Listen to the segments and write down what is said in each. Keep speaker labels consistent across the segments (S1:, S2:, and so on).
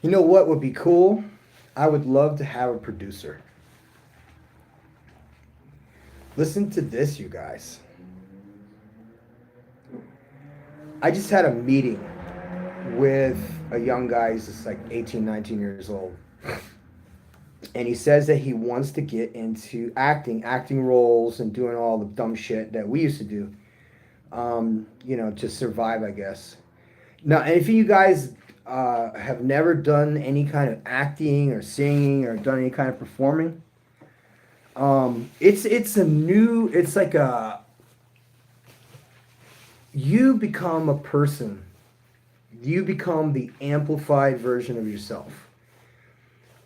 S1: You know what would be cool? I would love to have a producer. Listen to this, you guys. I just had a meeting with a young guy. He's just like 18, 19 years old. And he says that he wants to get into acting roles and doing all the dumb shit that we used to do, to survive, I guess. Now, if you guys have never done any kind of acting or singing or done any kind of performing, it's like you become a person. You become the amplified version of yourself.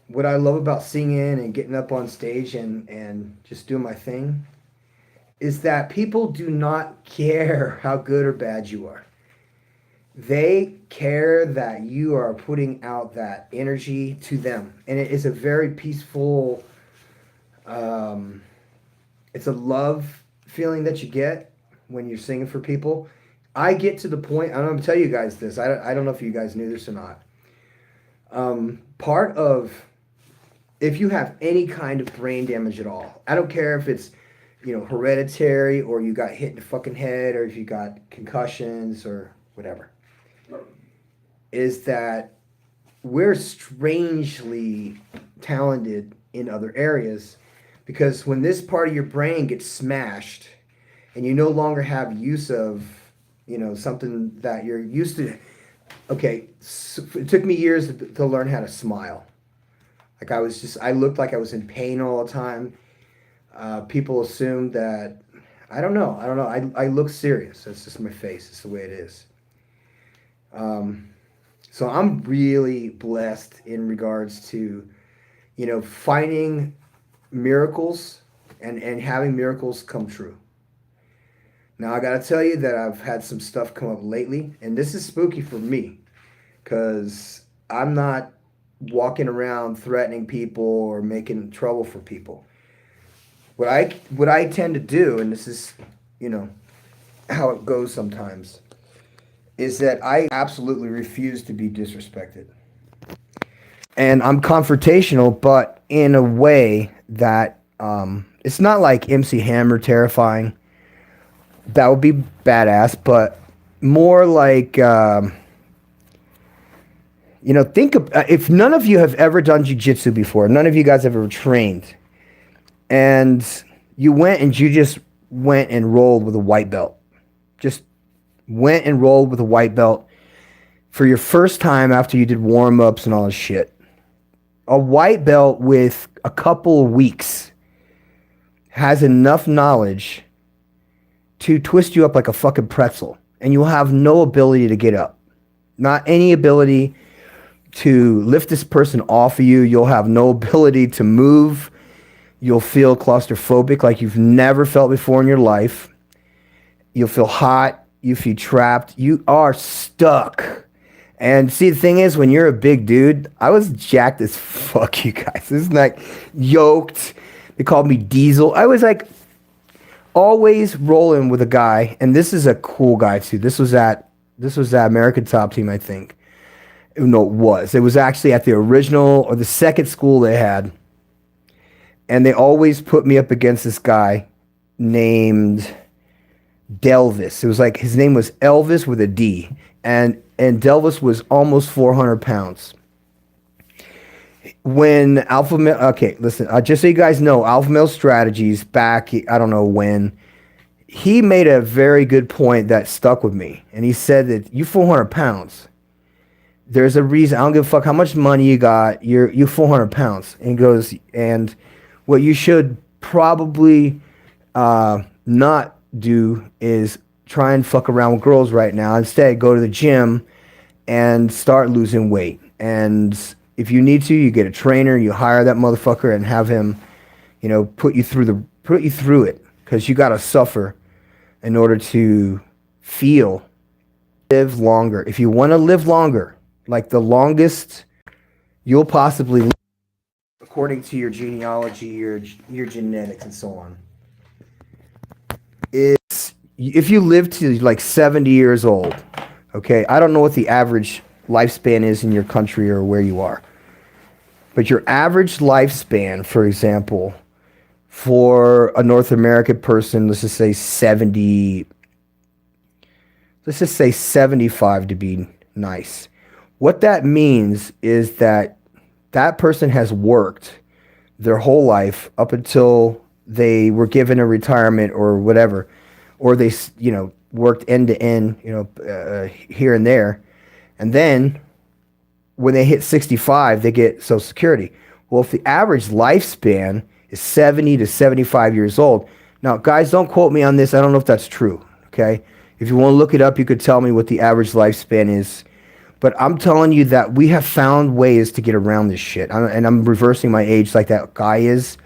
S1: What I love about singing and getting up on stage and just doing my thing is that people do not care how good or bad you are. They care that you are putting out that energy to them. And it is a very peaceful, it's a love feeling that you get when you're singing for people. I get to the point, I'm going to tell you guys this. I don't know if you guys knew this or not. Part of, if you have any kind of brain damage at all, I don't care if it's, hereditary or you got hit in the fucking head or if you got concussions or whatever, is that we're strangely talented in other areas, because when this part of your brain gets smashed and you no longer have use of, something that you're used to. Okay, so it took me years to learn how to smile. Like I looked like I was in pain all the time. People assumed that, I don't know. I look serious. That's just my face. It's the way it is. So I'm really blessed in regards to, finding miracles and having miracles come true. Now, I got to tell you that I've had some stuff come up lately, and this is spooky for me because I'm not walking around threatening people or making trouble for people. What I tend to do, and this is, how it goes sometimes, is that I absolutely refuse to be disrespected. And I'm confrontational, but in a way that it's not like MC Hammer terrifying. That would be badass, but more like, think of, if none of you have ever done jiu-jitsu before, none of you guys have ever trained, and you just went and rolled with a white belt. Just went and rolled with a white belt for your first time after you did warm-ups and all this shit. A white belt with a couple of weeks has enough knowledge to twist you up like a fucking pretzel, and you'll have no ability to get up. Not any ability to lift this person off of you. You'll have no ability to move. You'll feel claustrophobic like you've never felt before in your life. You'll feel hot. You feel trapped. You are stuck. And see, the thing is, when you're a big dude, I was jacked as fuck, you guys. This is like yoked. They called me Diesel. I was like always rolling with a guy, and this is a cool guy too. This was at American Top Team, I think. No, it was actually at the original or the second school they had, and they always put me up against this guy named Delvis. It was like his name was Elvis with a D, and Delvis was almost 400 pounds. When Alpha Male, okay, listen, just so you guys know, Alpha Male Strategies back, I don't know when, he made a very good point that stuck with me. And he said that you 400 pounds, there's a reason, I don't give a fuck how much money you got, you're 400 pounds. And he goes, and what you should probably not do is try and fuck around with girls right now. Instead, go to the gym and start losing weight. And if you need to, you get a trainer, you hire that motherfucker and have him, put you through it, because you got to suffer in order to live longer. If you want to live longer, like the longest you'll possibly live, according to your genealogy, your genetics and so on, is if you live to like 70 years old. Okay, I don't know what the average lifespan is in your country or where you are. But your average lifespan, for example, for a North American person, let's just say 75 to be nice. What that means is that that person has worked their whole life up until they were given a retirement or whatever, or they, worked end to end, here and there. And then when they hit 65, they get Social Security. Well, if the average lifespan is 70 to 75 years old, now, guys, don't quote me on this. I don't know if that's true, okay? If you want to look it up, you could tell me what the average lifespan is. But I'm telling you that we have found ways to get around this shit. And I'm reversing my age like that guy is.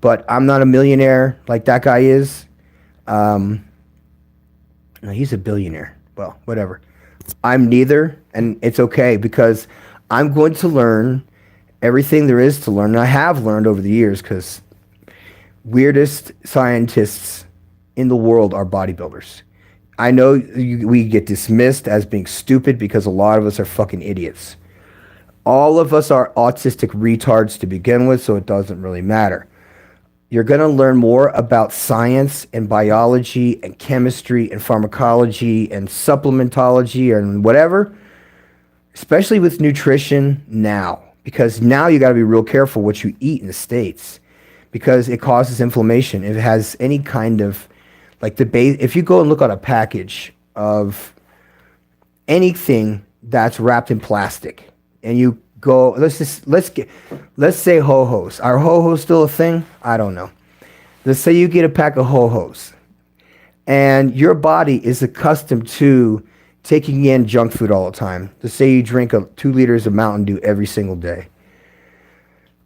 S1: But I'm not a millionaire like that guy is. No, he's a billionaire. Well, whatever. I'm neither, and it's okay because I'm going to learn everything there is to learn. And I have learned over the years because weirdest scientists in the world are bodybuilders. I know we get dismissed as being stupid because a lot of us are fucking idiots. All of us are autistic retards to begin with, so it doesn't really matter. You're going to learn more about science and biology and chemistry and pharmacology and supplementology and whatever, especially with nutrition now, because now you got to be real careful what you eat in the States because it causes inflammation. If it has any kind of, like the base, if you go and look at a package of anything that's wrapped in plastic and you go, let's say ho-hos. Are ho-hos still a thing? I don't know. Let's say you get a pack of ho-hos and your body is accustomed to taking in junk food all the time. Let's say you drink 2 liters of Mountain Dew every single day.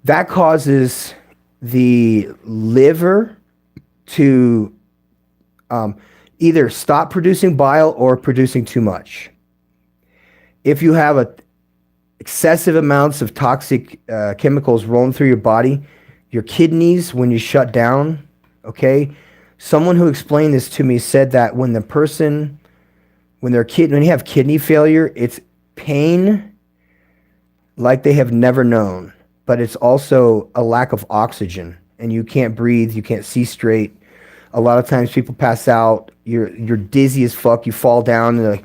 S1: That causes the liver to either stop producing bile or producing too much. If you have excessive amounts of toxic chemicals rolling through your body, your kidneys, when you shut down, okay? Someone who explained this to me said that when you have kidney failure, it's pain like they have never known, but it's also a lack of oxygen, and you can't breathe, you can't see straight. A lot of times people pass out, you're dizzy as fuck, you fall down, and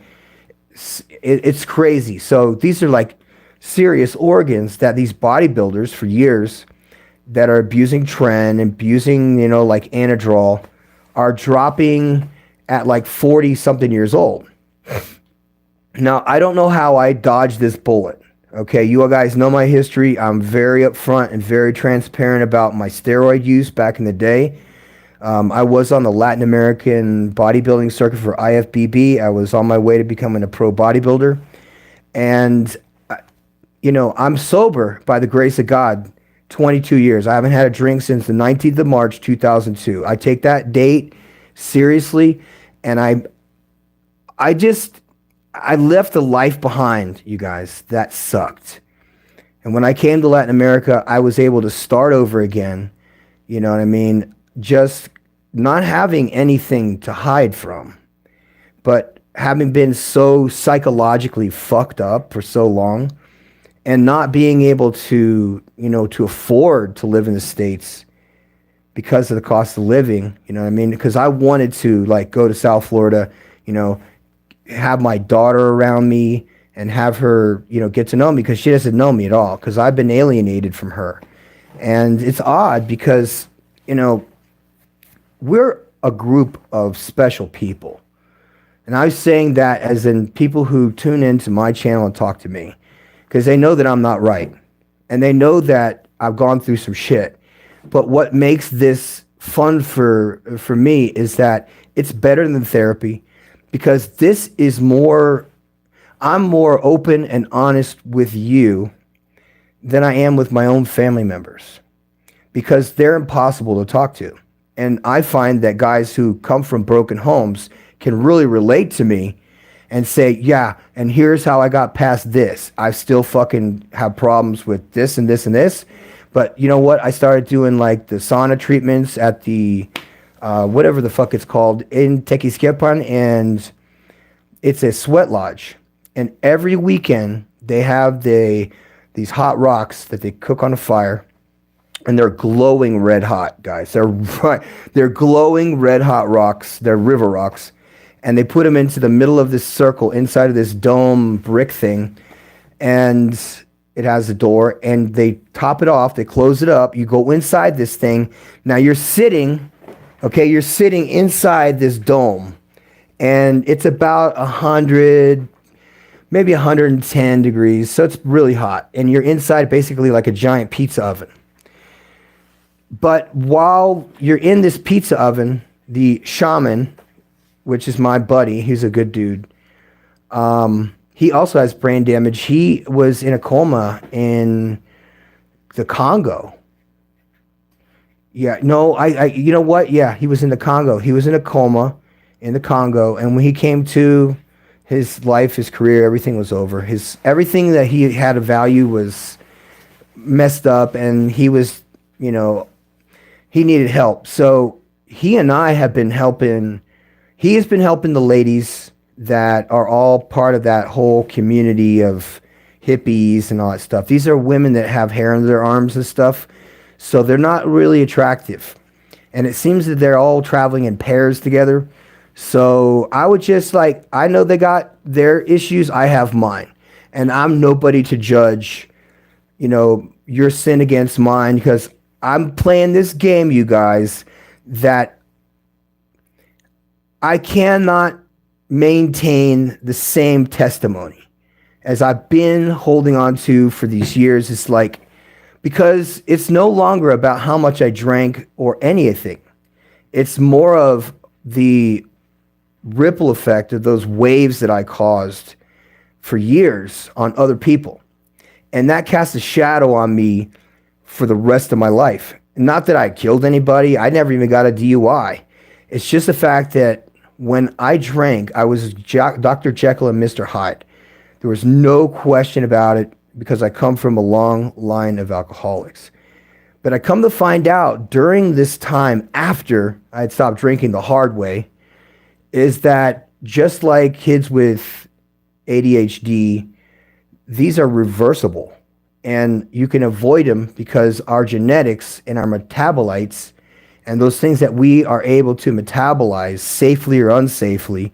S1: it's crazy. So these are like serious organs that these bodybuilders for years that are abusing tren and abusing, like Anadrol are dropping at like 40 something years old. Now, I don't know how I dodged this bullet. Okay, you all guys know my history. I'm very upfront and very transparent about my steroid use back in the day. I was on the Latin American bodybuilding circuit for IFBB. I was on my way to becoming a pro bodybuilder. And I'm sober by the grace of God, 22 years. I haven't had a drink since the 19th of March, 2002. I take that date seriously, and I left a life behind, you guys, that sucked. And when I came to Latin America, I was able to start over again, you know what I mean? Just not having anything to hide from, but having been so psychologically fucked up for so long, and not being able to, to afford to live in the States because of the cost of living, you know what I mean? Because I wanted to go to South Florida, have my daughter around me and have her, get to know me, because she doesn't know me at all, because I've been alienated from her. And it's odd because, we're a group of special people. And I was saying that as in people who tune into my channel and talk to me, because they know that I'm not right. And they know that I've gone through some shit. But what makes this fun for me is that it's better than therapy, because this is I'm more open and honest with you than I am with my own family members, because they're impossible to talk to. And I find that guys who come from broken homes can really relate to me and say, yeah, and here's how I got past this. I still fucking have problems with this and this and this. But you know what? I started doing the sauna treatments at the, whatever the fuck it's called, in Tequisquiapan, and it's a sweat lodge. And every weekend They have these hot rocks that they cook on a fire, and they're glowing red hot, guys. They're glowing red hot rocks. They're river rocks, and they put them into the middle of this circle inside of this dome brick thing, and it has a door, and they top it off. They close it up. You go inside this thing. Now you're sitting, okay? You're sitting inside this dome, and it's about 100, maybe 110 degrees. So it's really hot, and you're inside basically like a giant pizza oven. But while you're in this pizza oven, the shaman, which is my buddy, he's a good dude, he also has brain damage. He was in a coma in the Congo. Yeah, no, you know what? Yeah, he was in the Congo. He was in a coma in the Congo, and when he came to, his life, his career, everything was over. Everything that he had of value was messed up, and he was, he needed help. So he and I have been helping. He has been helping the ladies that are all part of that whole community of hippies and all that stuff. These are women that have hair under their arms and stuff, so they're not really attractive. And it seems that they're all traveling in pairs together. So I would just I know they got their issues, I have mine. And I'm nobody to judge, your sin against mine, because I'm playing this game, you guys, that I cannot maintain the same testimony as I've been holding on to for these years. It's because it's no longer about how much I drank or anything. It's more of the ripple effect of those waves that I caused for years on other people. And that casts a shadow on me for the rest of my life. Not that I killed anybody. I never even got a DUI. It's just the fact that when I drank, I was Dr. Jekyll and Mr. Hyde. There was no question about it, because I come from a long line of alcoholics. But I come to find out during this time, after I had stopped drinking the hard way, is that just like kids with ADHD, these are reversible. And you can avoid them because our genetics and our metabolites and those things that we are able to metabolize safely or unsafely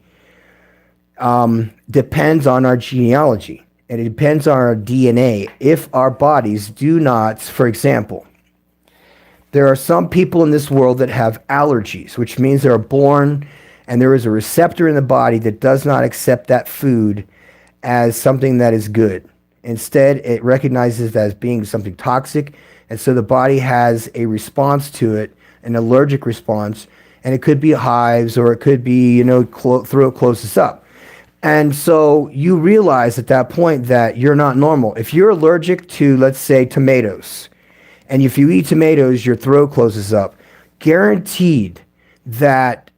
S1: depends on our genealogy, and it depends on our DNA. If our bodies do not, for example, there are some people in this world that have allergies, which means they're born and there is a receptor in the body that does not accept that food as something that is good. Instead, it recognizes that as being something toxic, and so the body has a response to it, an allergic response, and it could be hives, or it could be, throat closes up. And so you realize at that point that you're not normal. If you're allergic to, let's say, tomatoes, and if you eat tomatoes, your throat closes up, guaranteed that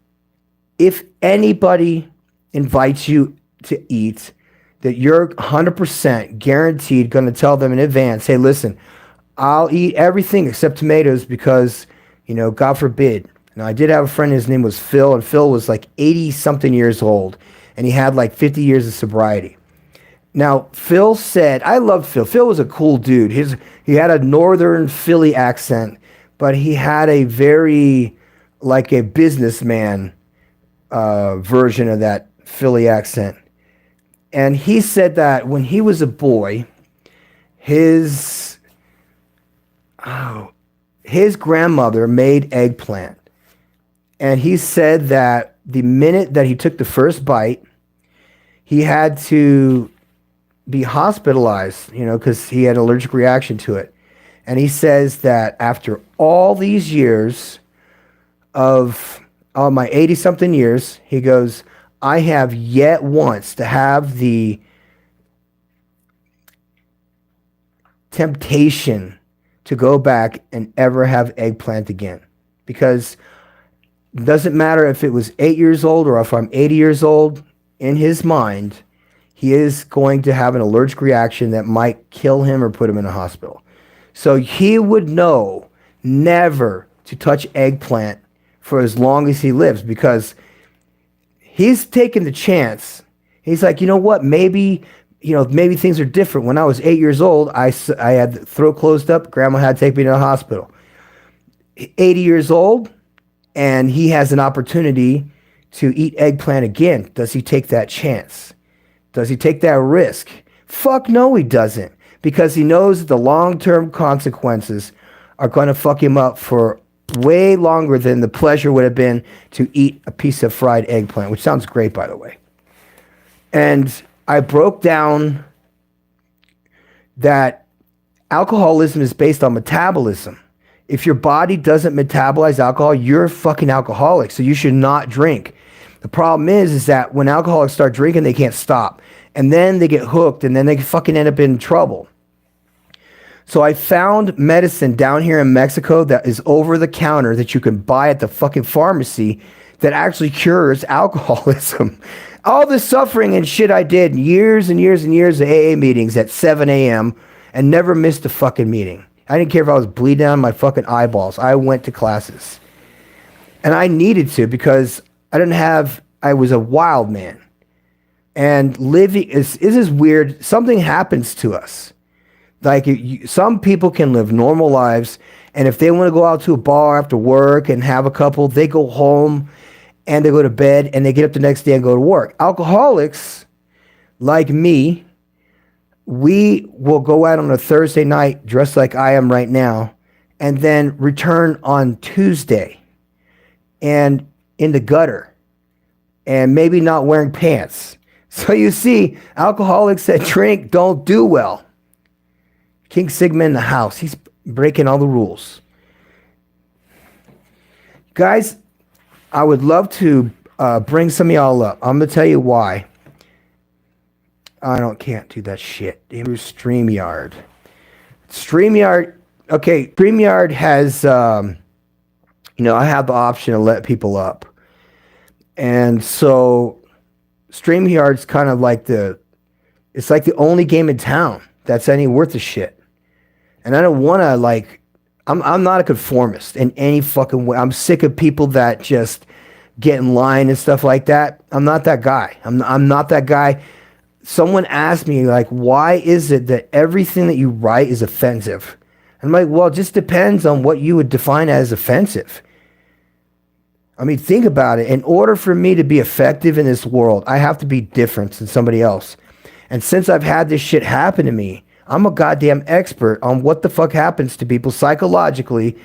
S1: if anybody invites you to eat, that you're 100% guaranteed going to tell them in advance, hey, listen, I'll eat everything except tomatoes because, God forbid. Now, I did have a friend, his name was Phil, and Phil was 80-something years old, and he had 50 years of sobriety. Now, Phil said, I loved Phil. Phil was a cool dude. He had a northern Philly accent, but he had a very, a businessman version of that Philly accent. And he said that when he was a boy, his grandmother made eggplant. And he said that the minute that he took the first bite, he had to be hospitalized, because he had an allergic reaction to it. And he says that after all these years of my 80-something years, he goes, I have yet once to have the temptation to go back and ever have eggplant again. Because it doesn't matter if it was 8 years old or if I'm 80 years old, in his mind, he is going to have an allergic reaction that might kill him or put him in a hospital. So he would know never to touch eggplant for as long as he lives, because he's taking the chance. He's like, you know what? Maybe maybe things are different. When I was 8 years old, I had the throat closed up. Grandma had to take me to the hospital. 80 years old, and he has an opportunity to eat eggplant again. Does he take that chance? Does he take that risk? Fuck no, he doesn't. Because he knows that the long-term consequences are going to fuck him up for way longer than the pleasure would have been to eat a piece of fried eggplant, which sounds great, by the way. And I broke down that alcoholism is based on metabolism. If your body doesn't metabolize alcohol, you're a fucking alcoholic, so you should not drink. The problem is that when alcoholics start drinking, they can't stop. And then they get hooked, and then they fucking end up in trouble. So I found medicine down here in Mexico that is over the counter that you can buy at the fucking pharmacy that actually cures alcoholism. All the suffering and shit I did, years and years and years of AA meetings at 7 a.m. and never missed a fucking meeting. I didn't care if I was bleeding out my fucking eyeballs. I went to classes. And I needed to because I was a wild man. And living is weird. Something happens to us. Like some people can live normal lives, and if they want to go out to a bar after work and have a couple, they go home and they go to bed and they get up the next day and go to work. Alcoholics, like me, we will go out on a Thursday night dressed like I am right now and then return on Tuesday and in the gutter and maybe not wearing pants. So you see, alcoholics that drink don't do well. King Sigma in the house. He's breaking all the rules. Guys, I would love to bring some of y'all up. I'm going to tell you why. Can't do that shit. StreamYard. Okay, StreamYard has, I have the option to let people up. And so StreamYard's kind of like it's like the only game in town that's any worth a shit. And I don't want to I'm not a conformist in any fucking way. I'm sick of people that just get in line and stuff like that. I'm not that guy. I'm not that guy. Someone asked me, why is it that everything that you write is offensive? I'm like, well, it just depends on what you would define as offensive. I mean, think about it. In order for me to be effective in this world, I have to be different than somebody else. And since I've had this shit happen to me, I'm a goddamn expert on what the fuck happens to people psychologically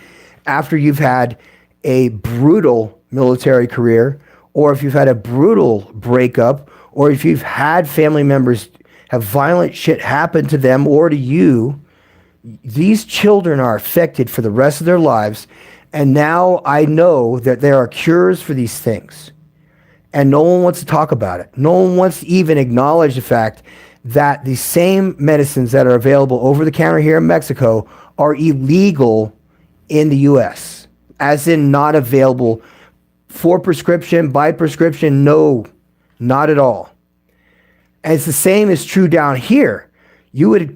S1: after you've had a brutal military career, or if you've had a brutal breakup, or if you've had family members have violent shit happen to them or to you. These children are affected for the rest of their lives. And now I know that there are cures for these things. And no one wants to talk about it. No one wants to even acknowledge the fact that the same medicines that are available over the counter here in Mexico are illegal in the US, as in not available for prescription, by prescription. No, not at all. And it's the same is true down here. You would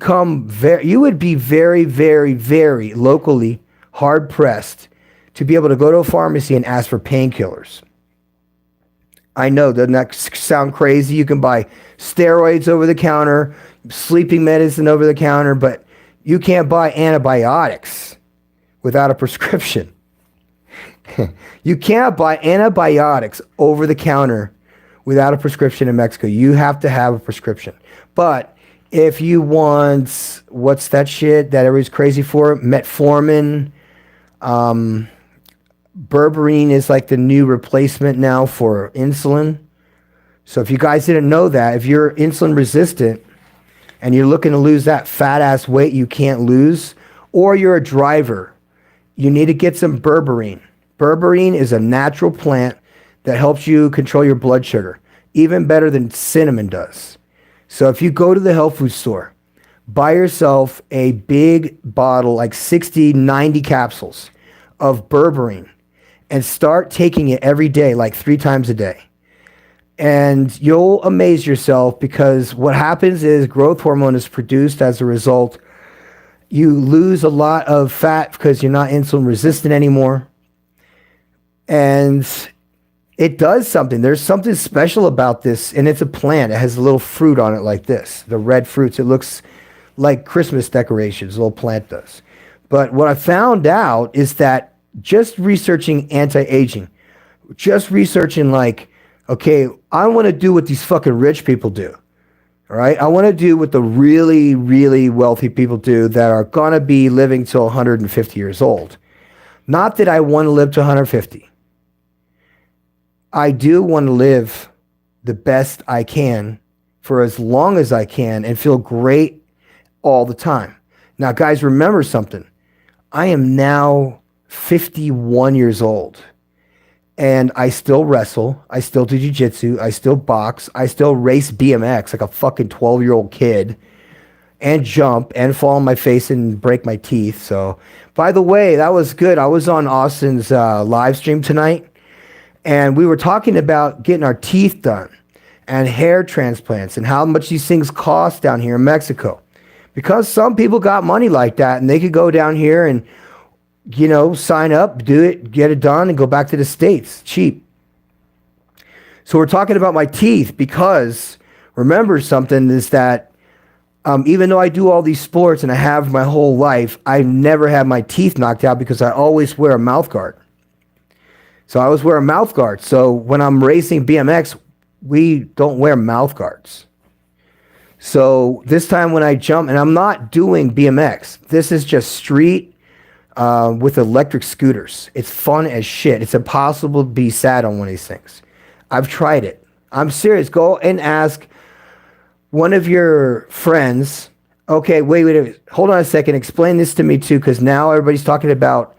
S1: be very, very, very locally hard pressed to be able to go to a pharmacy and ask for painkillers. I know, doesn't that sound crazy? You can buy steroids over the counter, sleeping medicine over the counter, but you can't buy antibiotics without a prescription. You can't buy antibiotics over the counter without a prescription in Mexico. You have to have a prescription. But if you want, what's that shit that everybody's crazy for? Metformin, berberine is like the new replacement now for insulin. So if you guys didn't know that, if you're insulin resistant and you're looking to lose that fat ass weight you can't lose, or you're a driver, you need to get some berberine. Berberine is a natural plant that helps you control your blood sugar, even better than cinnamon does. So if you go to the health food store, buy yourself a big bottle, like 60, 90 capsules of berberine, and start taking it every day, like 3 times a day. And you'll amaze yourself, because what happens is growth hormone is produced as a result. You lose a lot of fat because you're not insulin resistant anymore. And It does something. There's something special about this, and it's a plant. It has a little fruit on it like this. The red fruits. It looks like Christmas decorations. A little plant does. But what I found out is that just researching anti-aging, just researching like, okay, I want to do what these fucking rich people do. All right? I want to do what the really, really wealthy people do that are going to be living till 150 years old. Not that I want to live to 150. I do want to live the best I can for as long as I can and feel great all the time. Now, guys, remember something. I am now 51 years old, and I still wrestle. I still do jiu-jitsu. I still box. I still race BMX like a fucking 12-year-old kid, and jump and fall on my face and break my teeth. So, by the way, that was good. I was on Austin's live stream tonight, and we were talking about getting our teeth done and hair transplants and how much these things cost down here in Mexico. Because some people got money like that and they could go down here and, you know, sign up, do it, get it done, and go back to the States. Cheap. So we're talking about my teeth because remember something is that even though I do all these sports and I have my whole life, I've never had my teeth knocked out because I always wear a mouth guard. So I always wear a mouth guard. So when I'm racing BMX, we don't wear mouth guards. So this time when I jump, and I'm not doing BMX, this is just street with electric scooters. It's fun as shit. It's impossible to be sad on one of these things. I've tried it. I'm serious. Go and ask one of your friends. Okay, wait. Hold on a second. Explain this to me too, because now everybody's talking about,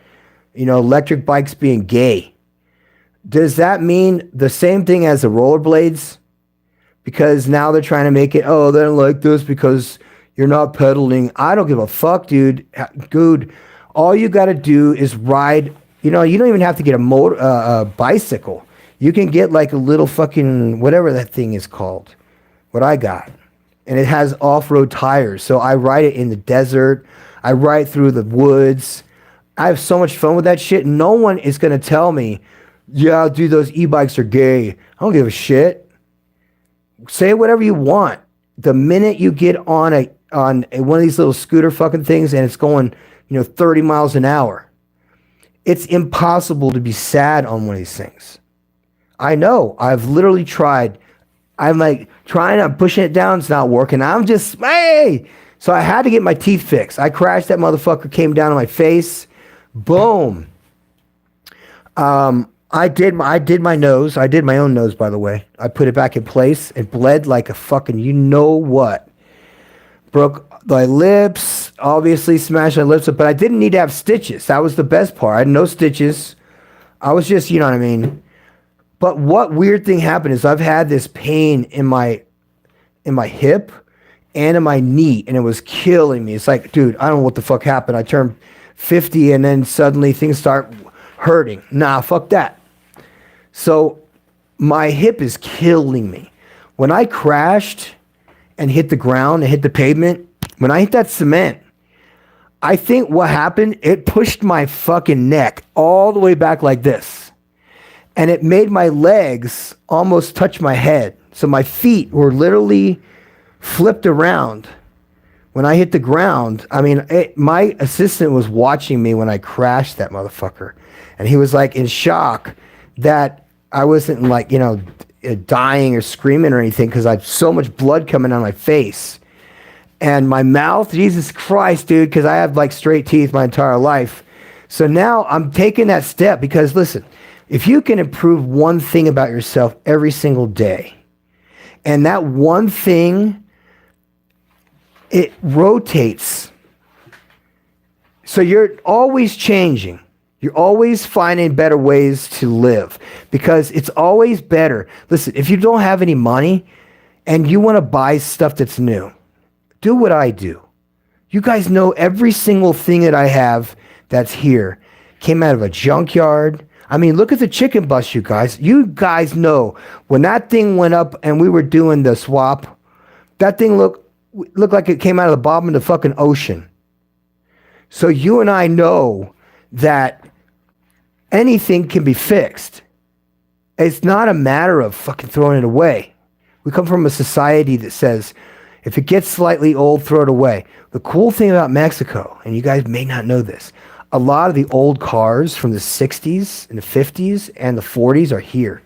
S1: you know, electric bikes being gay. Does that mean the same thing as the rollerblades? Because now they're trying to make it, oh, they don't like this because you're not pedaling. I don't give a fuck, dude. Dude, all you got to do is ride. You know, you don't even have to get a bicycle. You can get like a little fucking, whatever that thing is called. What I got. And it has off-road tires. So I ride it in the desert. I ride through the woods. I have so much fun with that shit. No one is going to tell me, yeah, dude, those e-bikes are gay. I don't give a shit. Say whatever you want. The minute you get on one of these little scooter fucking things and it's going, 30 miles an hour, it's impossible to be sad on one of these things. I know. I've literally tried. I'm like I'm pushing it down. It's not working. I'm just, hey. So I had to get my teeth fixed. I crashed. That motherfucker came down on my face. Boom. I did my nose. I did my own nose, by the way. I put it back in place. It bled like a fucking you know what. Broke my lips, obviously smashed my lips up, but I didn't need to have stitches. That was the best part. I had no stitches. I was just, you know what I mean? But what weird thing happened is I've had this pain in my hip and in my knee, and it was killing me. It's like, dude, I don't know what the fuck happened. I turned 50 and then suddenly things start hurting. Nah, fuck that. So my hip is killing me. When I crashed and hit the ground and hit the pavement, when I hit that cement, I think what happened, it pushed my fucking neck all the way back like this. And it made my legs almost touch my head. So my feet were literally flipped around. When I hit the ground, I mean, my assistant was watching me when I crashed that motherfucker. And he was like in shock that I wasn't like, dying or screaming or anything because I had so much blood coming on my face. And my mouth, Jesus Christ, dude, because I have like straight teeth my entire life. So now I'm taking that step because, listen, if you can improve one thing about yourself every single day, and that one thing, it rotates. So you're always changing. You're always finding better ways to live because it's always better. Listen, if you don't have any money and you want to buy stuff that's new, do what I do. You guys know every single thing that I have that's here came out of a junkyard. I mean, look at the chicken bus, you guys. You guys know when that thing went up and we were doing the swap, that thing looked like it came out of the bottom of the fucking ocean. So you and I know that anything can be fixed. It's not a matter of fucking throwing it away. We come from a society that says, if it gets slightly old, throw it away. The cool thing about Mexico, and you guys may not know this, a lot of the old cars from the 60s and the 50s and the 40s are here.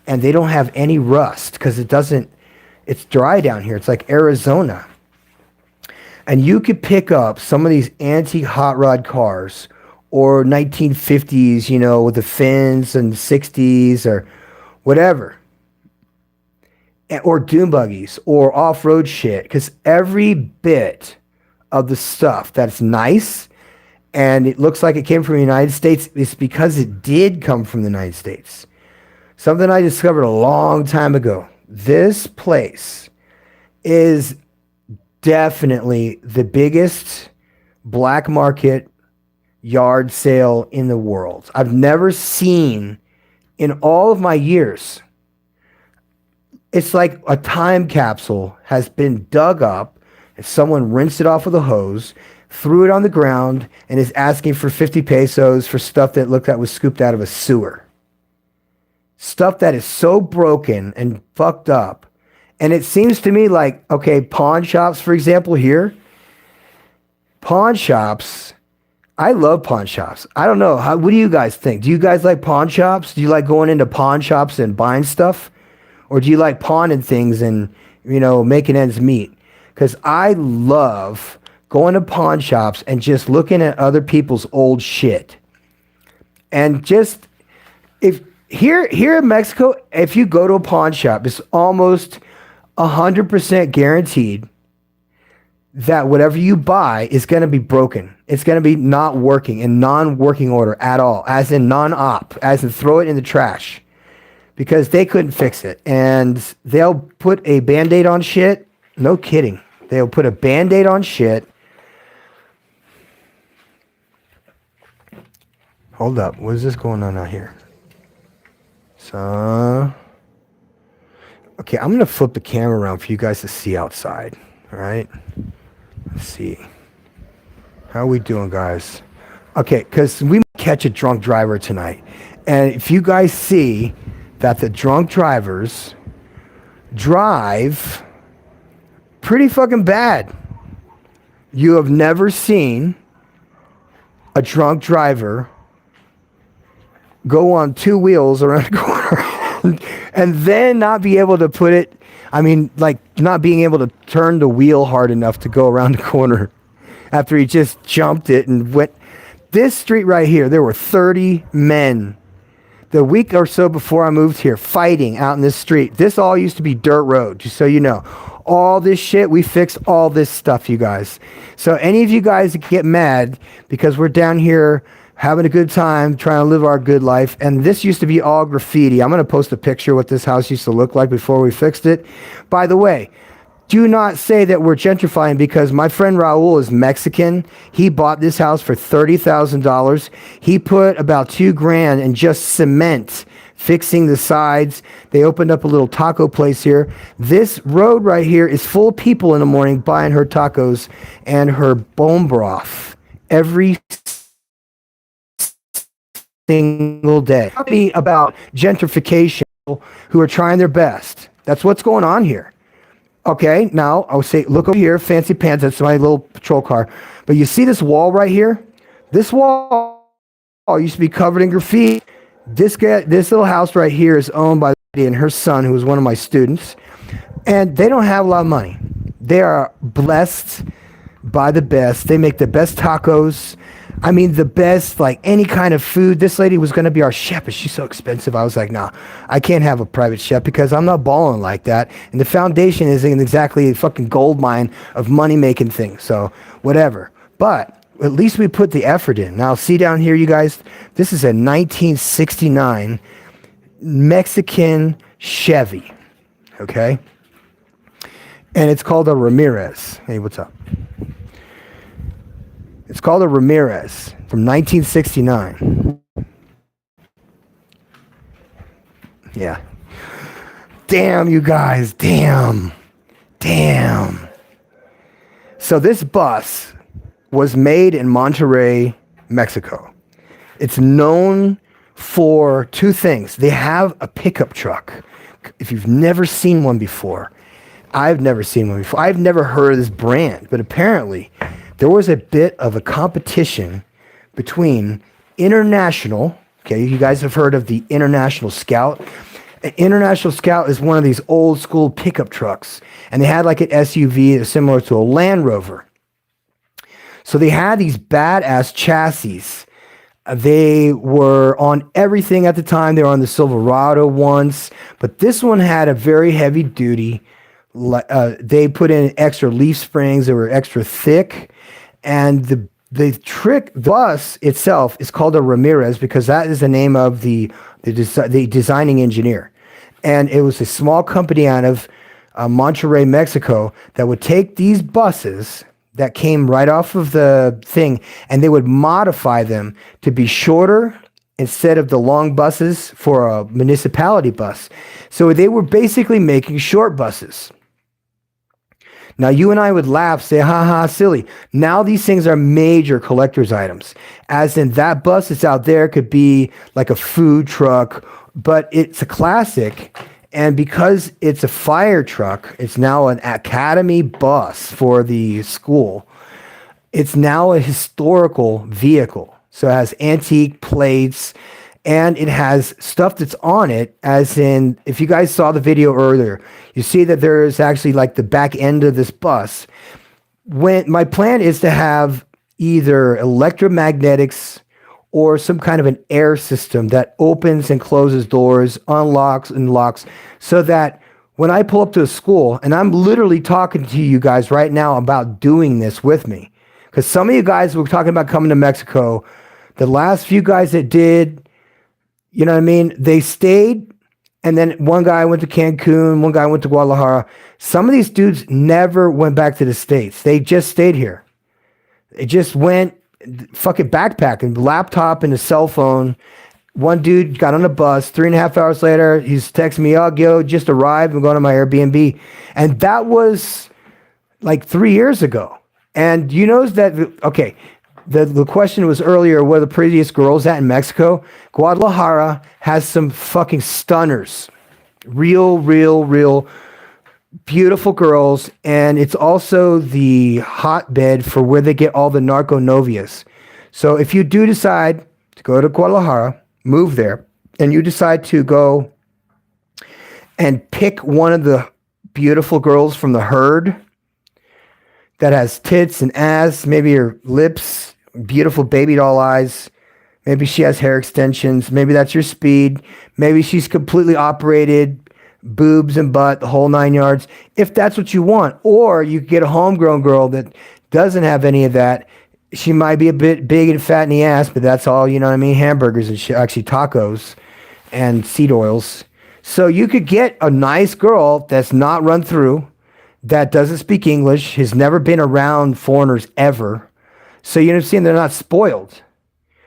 S1: And they don't have any rust because it's dry down here. It's like Arizona. And you could pick up some of these antique hot rod cars or 1950s, you know, with the fins and 60s or whatever. Or dune buggies or off-road shit. Because every bit of the stuff that's nice and it looks like it came from the United States is because it did come from the United States. Something I discovered a long time ago. This place is definitely the biggest black market yard sale in the world. I've never seen in all of my years. It's like a time capsule has been dug up and someone rinsed it off with a hose, threw it on the ground, and is asking for 50 pesos for stuff that looked like was scooped out of a sewer. Stuff that is so broken and fucked up. And it seems to me like, okay, pawn shops, for example, here. Pawn shops, I love pawn shops. I don't know. What do you guys think? Do you guys like pawn shops? Do you like going into pawn shops and buying stuff? Or do you like pawning things and, you know, making ends meet? Because I love going to pawn shops and just looking at other people's old shit. And just, if here in Mexico, if you go to a pawn shop, it's almost 100% guaranteed that whatever you buy is going to be broken. It's going to be not working, in non-working order at all, as in non-op, as in throw it in the trash, because they couldn't fix it. And they'll put a Band-Aid on shit. No kidding. They'll put a Band-Aid on shit. Hold up. What is this going on out here? So, okay, I'm going to flip the camera around for you guys to see outside. All right? Let's see. How are we doing, guys? Okay, because we might catch a drunk driver tonight. And if you guys see that the drunk drivers drive pretty fucking bad, you have never seen a drunk driver go on two wheels around a corner and then not be able to put it, I mean, like not being able to turn the wheel hard enough to go around the corner after he just jumped it and went. This street right here, there were 30 men the week or so before I moved here fighting out in this street. This all used to be dirt road, just so you know. All this shit, we fixed all this stuff, you guys. So any of you guys that get mad because we're down here having a good time, trying to live our good life, and this used to be all graffiti. I'm going to post a picture of what this house used to look like before we fixed it. By the way, do not say that we're gentrifying, because my friend Raul is Mexican. He bought this house for $30,000. He put about $2,000 in just cement, fixing the sides. They opened up a little taco place here. This road right here is full of people in the morning buying her tacos and her bone broth every single day. About gentrification, who are trying their best. That's what's going on here. Okay, now I'll say, look over here, fancy pants. That's my little patrol car. But you see this wall right here? This wall used to be covered in graffiti. This little house right here is owned by the lady and her son, who was one of my students. And they don't have a lot of money. They are blessed by the best. They make the best tacos. I mean, the best, like any kind of food. This lady was going to be our chef, but she's so expensive. I was like, nah, I can't have a private chef because I'm not balling like that. And the foundation isn't exactly a fucking gold mine of money-making things. So whatever. But at least we put the effort in. Now, see down here, you guys, this is a 1969 Mexican Chevy, okay? And it's called a Ramirez. Hey, what's up? It's called a Ramirez from 1969. Yeah. Damn, you guys. Damn. So this bus was made in Monterrey, Mexico. It's known for two things. They have a pickup truck. If you've never seen one before, I've never seen one before. I've never heard of this brand, but apparently there was a bit of a competition between International. Okay, you guys have heard of the International Scout. An International Scout is one of these old school pickup trucks, and they had like an SUV that was similar to a Land Rover. So they had these badass chassis. They were on everything at the time. They were on the Silverado once, but this one had a very heavy duty. They put in extra leaf springs that were extra thick, and the bus itself is called a Ramirez because that is the name of the designing engineer. And it was a small company out of Monterrey, Mexico, that would take these buses that came right off of the thing, and they would modify them to be shorter instead of the long buses for a municipality bus. So they were basically making short buses. Now, you and I would laugh, say, ha ha, silly. Now these things are major collector's items. As in, that bus that's out there could be like a food truck, but it's a classic. And because it's a fire truck, it's now an academy bus for the school. It's now a historical vehicle. So it has antique plates, and it has stuff that's on it, as in, if you guys saw the video earlier, you see that there is actually like the back end of this bus. When my plan is to have either electromagnetics or some kind of an air system that opens and closes doors, unlocks and locks, so that when I pull up to a school, and I'm literally talking to you guys right now about doing this with me, because some of you guys were talking about coming to Mexico. The last few guys that did, you know what I mean? They stayed, and then one guy went to Cancun, one guy went to Guadalajara. Some of these dudes never went back to the States. They just stayed here. They just went fucking backpacking, laptop and a cell phone. One dude got on a bus, 3.5 hours later, he's texting me, oh, yo, just arrived, I'm going to my Airbnb. And that was like 3 years ago. And you know that, okay, the question was earlier, where the prettiest girls at in Mexico? Guadalajara has some fucking stunners. Real beautiful girls. And it's also the hotbed for where they get all the narco novias. So if you do decide to go to Guadalajara, move there, and you decide to go and pick one of the beautiful girls from the herd that has tits and ass, maybe her lips, beautiful baby doll eyes, maybe she has hair extensions, maybe that's your speed, maybe she's completely operated, boobs and butt, the whole 9 yards, if that's what you want. Or you get a homegrown girl that doesn't have any of that. She might be a bit big and fat in the ass, but that's all, you know what I mean? Hamburgers and shit, actually tacos and seed oils. So you could get a nice girl that's not run through, that doesn't speak English, has never been around foreigners ever. So you know what I'm saying? They're not spoiled.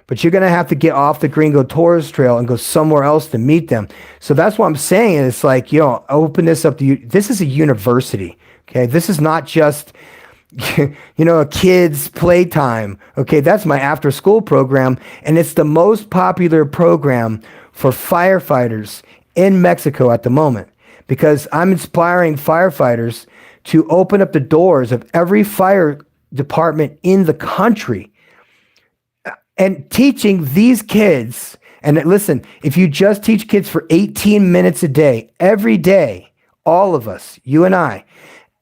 S1: But you're going to have to get off the Gringo Tourist Trail and go somewhere else to meet them. So that's what I'm saying. It's like, you know, open this up to you. This is a university, okay? This is not just, you know, a kid's playtime, okay? That's my after school program, and it's the most popular program for firefighters in Mexico at the moment, because I'm inspiring firefighters to open up the doors of every fire department in the country and teaching these kids. And listen, if you just teach kids for 18 minutes a day, every day, all of us, you and I,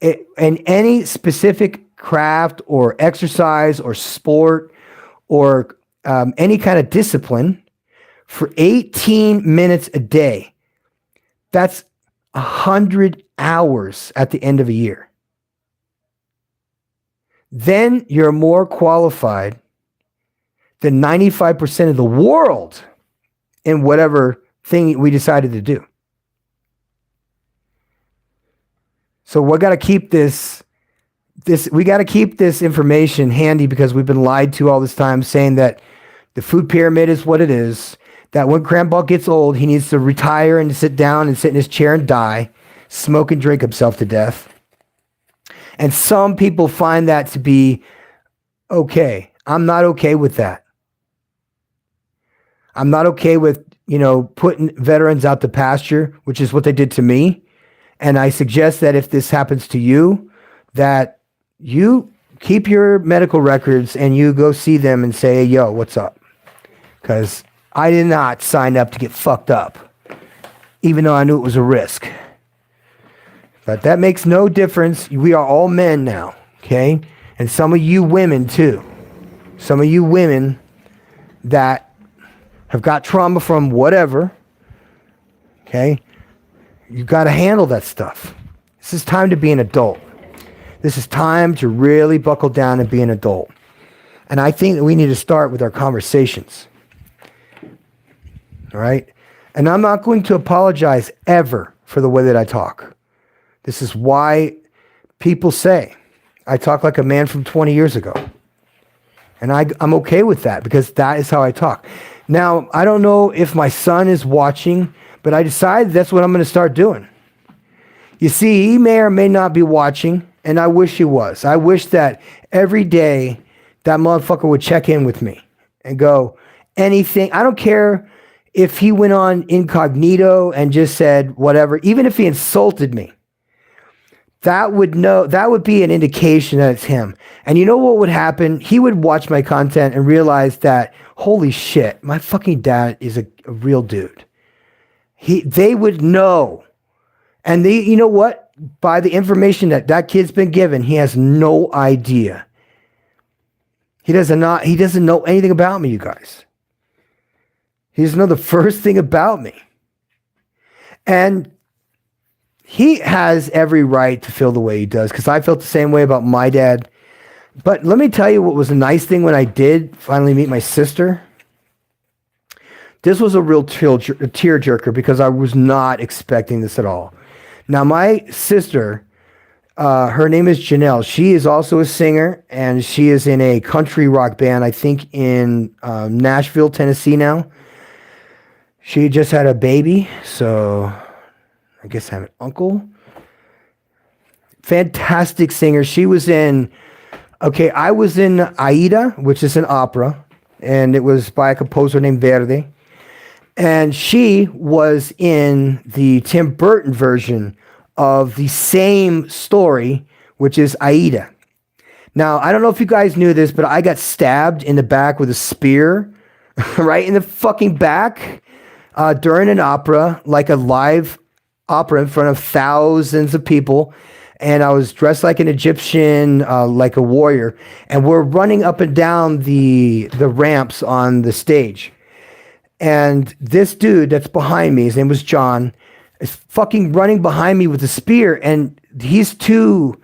S1: and any specific craft or exercise or sport or any kind of discipline for 18 minutes a day, that's 100 hours at the end of a year. Then you're more qualified than 95% of the world in whatever thing we decided to do. So we got to keep this information handy, because we've been lied to all this time, saying that the food pyramid is what it is, that when Grandpa gets old, he needs to retire and sit down and sit in his chair and die, smoke and drink himself to death. And some people find that to be okay. I'm not okay with that. I'm not okay with, putting veterans out to pasture, which is what they did to me. And I suggest that if this happens to you, that you keep your medical records and you go see them and say, hey, yo, what's up? Because I did not sign up to get fucked up, even though I knew it was a risk. But that makes no difference. We are all men now, okay? And some of you women too. Some of you women that have got trauma from whatever, okay? You've got to handle that stuff. This is time to be an adult. This is time to really buckle down and be an adult. And I think that we need to start with our conversations. All right? And I'm not going to apologize ever for the way that I talk. This is why people say I talk like a man from 20 years ago. And I'm okay with that because that is how I talk. Now, I don't know if my son is watching, but I decided that's what I'm going to start doing. You see, he may or may not be watching, and I wish he was. I wish that every day that motherfucker would check in with me and go, anything. I don't care if he went on incognito and just said whatever, even if he insulted me. That would be an indication that it's him. And you know what would happen? He would watch my content and realize that, holy shit, my fucking dad is a real dude. They would know. And you know what? By the information that kid's been given, he has no idea. He doesn't know anything about me, you guys. He doesn't know the first thing about me. And he has every right to feel the way he does, because I felt the same way about my dad. But let me tell you what was a nice thing when I did finally meet my sister. This was a real tearjerker because I was not expecting this at all. Now, my sister, her name is Janelle. She is also a singer, and she is in a country rock band, I think in Nashville, Tennessee now. She just had a baby, so I guess I have an uncle. Fantastic singer. She was I was in Aida, which is an opera, and it was by a composer named Verdi. And she was in the Tim Burton version of the same story, which is Aida. Now, I don't know if you guys knew this, but I got stabbed in the back with a spear, right in the fucking back, during an opera, like a live opera in front of thousands of people. And I was dressed like an Egyptian, like a warrior. And we're running up and down the ramps on the stage. And this dude that's behind me, his name was John, is fucking running behind me with a spear. And he's too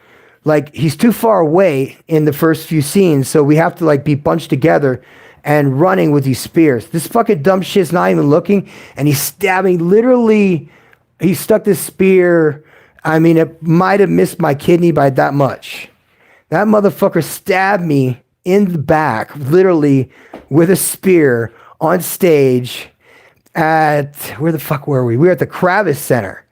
S1: far away in the first few scenes. So we have to be bunched together and running with these spears. This fucking dumb shit's not even looking. And he's stabbing, literally, he stuck this spear. I mean, it might have missed my kidney by that much. That motherfucker stabbed me in the back, literally, with a spear on stage at, where the fuck were we? We were at the Kravis Center.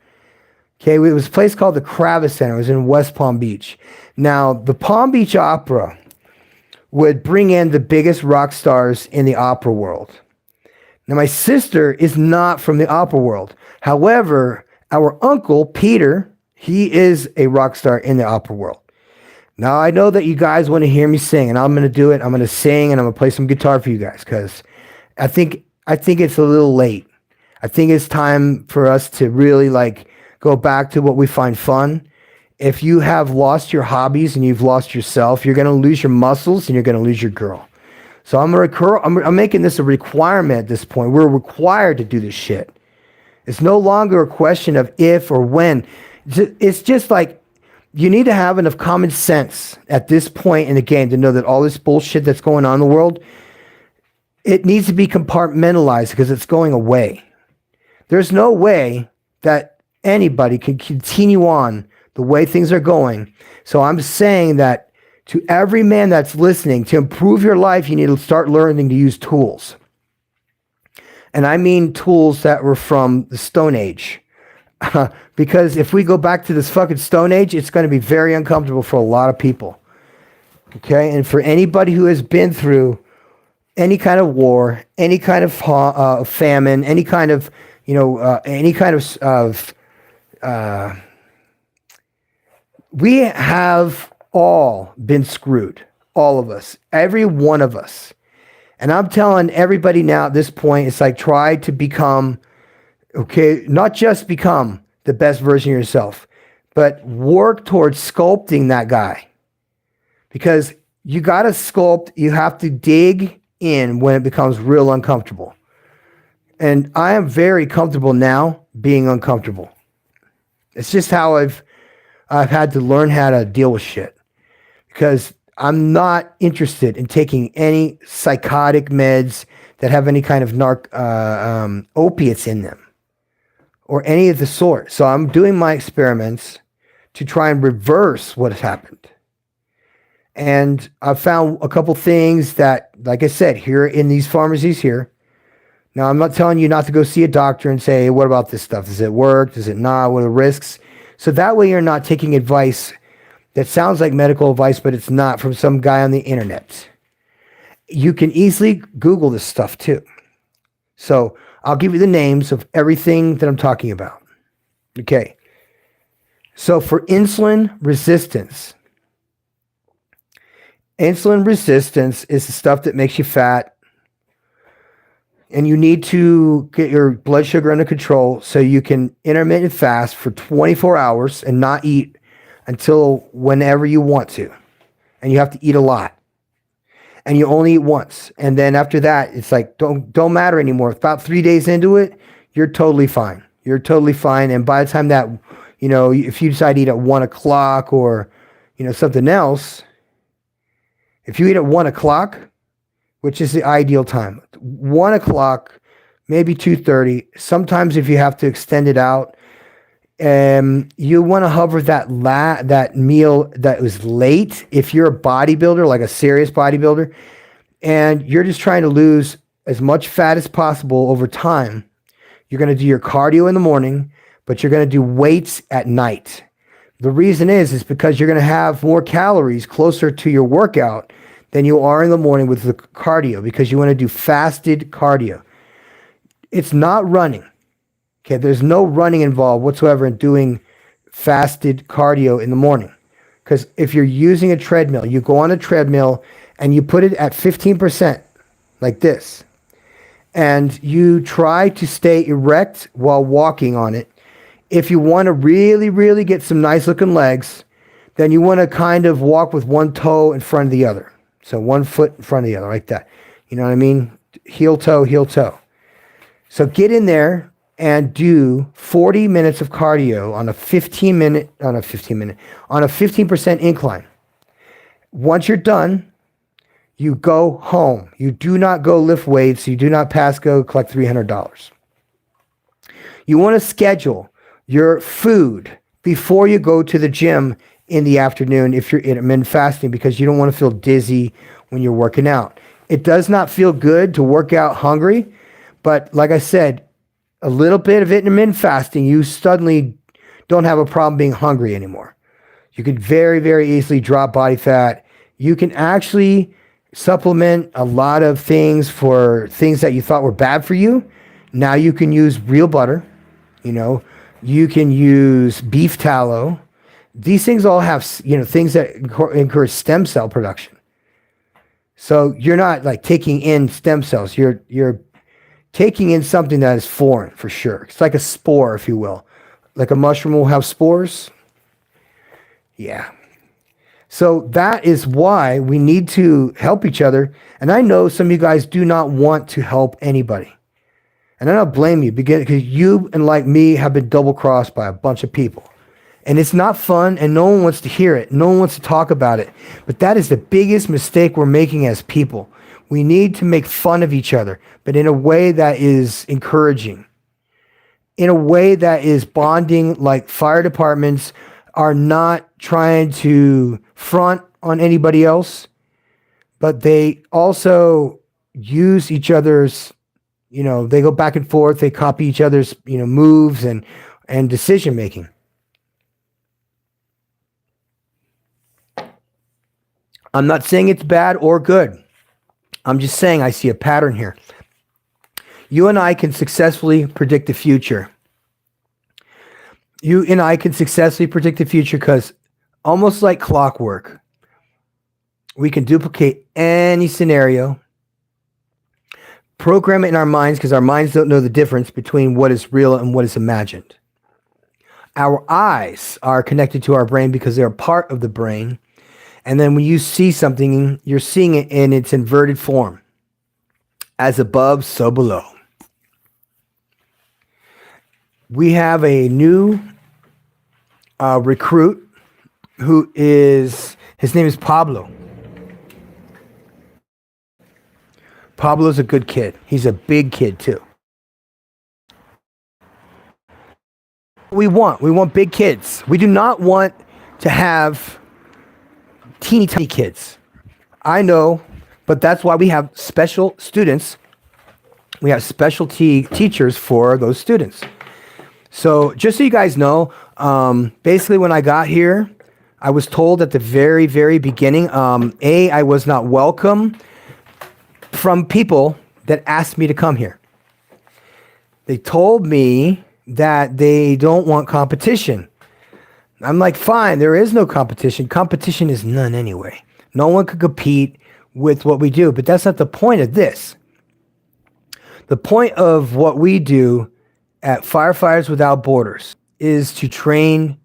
S1: Okay, it was a place called the Kravis Center. It was in West Palm Beach. Now, the Palm Beach Opera would bring in the biggest rock stars in the opera world. Now, my sister is not from the opera world. However, our uncle, Peter, he is a rock star in the opera world. Now, I know that you guys want to hear me sing, and I'm going to do it. I'm going to sing, and I'm going to play some guitar for you guys, because I think it's a little late. I think it's time for us to really go back to what we find fun. If you have lost your hobbies and you've lost yourself, you're going to lose your muscles and you're going to lose your girl. So I'm making this a requirement at this point. We're required to do this shit. It's no longer a question of if or when. It's just you need to have enough common sense at this point in the game to know that all this bullshit that's going on in the world, it needs to be compartmentalized because it's going away. There's no way that anybody can continue on the way things are going. So I'm saying that to every man that's listening, to improve your life, you need to start learning to use tools. And I mean tools that were from the Stone Age. Because if we go back to this fucking Stone Age, it's going to be very uncomfortable for a lot of people. Okay? And for anybody who has been through any kind of war, any kind of famine, any kind of, any kind of we have all been screwed. All of us, every one of us. And I'm telling everybody now at this point, it's like, try to become, okay, not just become the best version of yourself, but work towards sculpting that guy. Because you got to sculpt, you have to dig in when it becomes real uncomfortable. And I am very comfortable now being uncomfortable. It's just how I've had to learn how to deal with shit. Because I'm not interested in taking any psychotic meds that have any kind of opiates in them or any of the sort. So I'm doing my experiments to try and reverse what has happened. And I've found a couple things that, like I said, here in these pharmacies here. Now, I'm not telling you not to go see a doctor and say, hey, what about this stuff? Does it work? Does it not? What are the risks? So that way you're not taking advice that sounds like medical advice, but it's not, from some guy on the internet. You can easily Google this stuff too. So I'll give you the names of everything that I'm talking about. Okay. So for insulin resistance is the stuff that makes you fat. And you need to get your blood sugar under control so you can intermittent fast for 24 hours and not eat until whenever you want to. And you have to eat a lot. And you only eat once. And then after that, it's like, don't matter anymore. About 3 days into it, you're totally fine. You're totally fine. And by the time that, if you decide to eat at 1 o'clock or, something else, if you eat at 1 o'clock, which is the ideal time, 1 o'clock, maybe 2:30. Sometimes if you have to extend it out, you want to hover that meal that was late. If you're a bodybuilder, like a serious bodybuilder, and you're just trying to lose as much fat as possible over time, you're going to do your cardio in the morning, but you're going to do weights at night. The reason is because you're going to have more calories closer to your workout than you are in the morning with the cardio, because you want to do fasted cardio. It's not running. Okay, there's no running involved whatsoever in doing fasted cardio in the morning. Because if you're using a treadmill, you go on a treadmill and you put it at 15%, like this. And you try to stay erect while walking on it. If you want to really, really get some nice looking legs, then you want to kind of walk with one toe in front of the other. So 1 foot in front of the other, like that. You know what I mean? Heel toe, heel toe. So get in there and do 40 minutes of cardio on a 15% incline. Once you're done, you go home. You do not go lift weights. You do not pass go collect $300. You want to schedule your food before you go to the gym in the afternoon if you're intermittent fasting, because you don't want to feel dizzy when you're working out. It does not feel good to work out hungry, but like I said, a little bit of intermittent fasting, you suddenly don't have a problem being hungry anymore. You can very, very easily drop body fat. You can actually supplement a lot of things for things that you thought were bad for you. Now you can use real butter. You can use beef tallow. These things all have, things that encourage stem cell production. So you're not like taking in stem cells. You're taking in something that is foreign for sure. It's like a spore, if you will. Like a mushroom will have spores. Yeah. So that is why we need to help each other. And I know some of you guys do not want to help anybody. And I don't blame you, because you and like me have been double crossed by a bunch of people. And it's not fun, and no one wants to hear it. No one wants to talk about it. But that is the biggest mistake we're making as people. We need to make fun of each other, but in a way that is encouraging, in a way that is bonding. Like fire departments are not trying to front on anybody else, but they also use each other's, they go back and forth. They copy each other's, moves and decision making. I'm not saying it's bad or good. I'm just saying I see a pattern here. You and I can successfully predict the future. You and I can successfully predict the future because almost like clockwork, we can duplicate any scenario, program it in our minds because our minds don't know the difference between what is real and what is imagined. Our eyes are connected to our brain because they're part of the brain. And then when you see something, you're seeing it in its inverted form. As above, so below. We have a new recruit his name is Pablo. Pablo's a good kid. He's a big kid too. We want big kids. We do not want to have teeny tiny kids. I know, but that's why we have special students. We have specialty teachers for those students. So just so you guys know, basically when I got here, I was told at the very, very beginning, I was not welcome from people that asked me to come here. They told me that they don't want competition. I'm like, fine, there is no competition. Competition is none anyway. No one could compete with what we do, but that's not the point of this. The point of what we do at Firefighters Without Borders is to train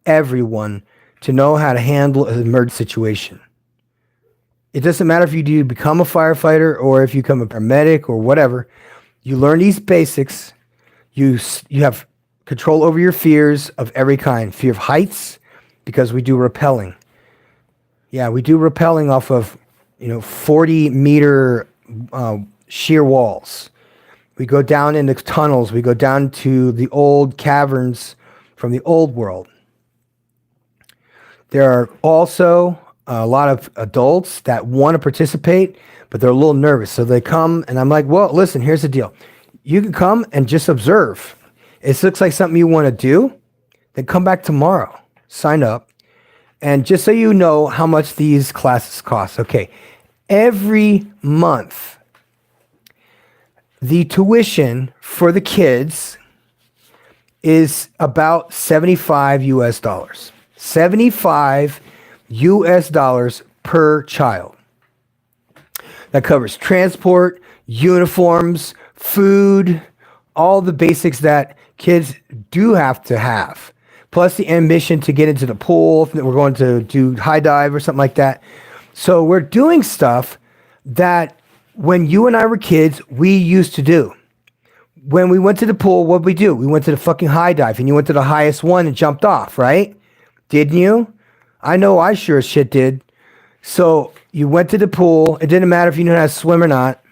S1: everyone to know how to handle an emergency situation. It doesn't matter if you become a firefighter or if you become a paramedic or whatever. You learn these basics. You have control over your fears of every kind. Fear of heights, because we do rappelling. Yeah, we do rappelling off of 40-meter sheer walls. We go down into tunnels. We go down to the old caverns from the old world. There are also a lot of adults that want to participate, but they're a little nervous. So they come, and I'm like, well, listen, here's the deal. You can come and just observe. It looks like something you want to do, then come back tomorrow. Sign up. And just so you know how much these classes cost. Okay, every month, the tuition for the kids is about $75 US. $75 US per child. That covers transport, uniforms, food, all the basics that kids do have to have. Plus the admission to get into the pool. We're going to do high dive or something like that. So we're doing stuff that when you and I were kids, we used to do. When we went to the pool, what'd we do? We went to the fucking high dive, and you went to the highest one and jumped off, right? Didn't you? I know I sure as shit did. So you went to the pool. It didn't matter if you knew how to swim or not,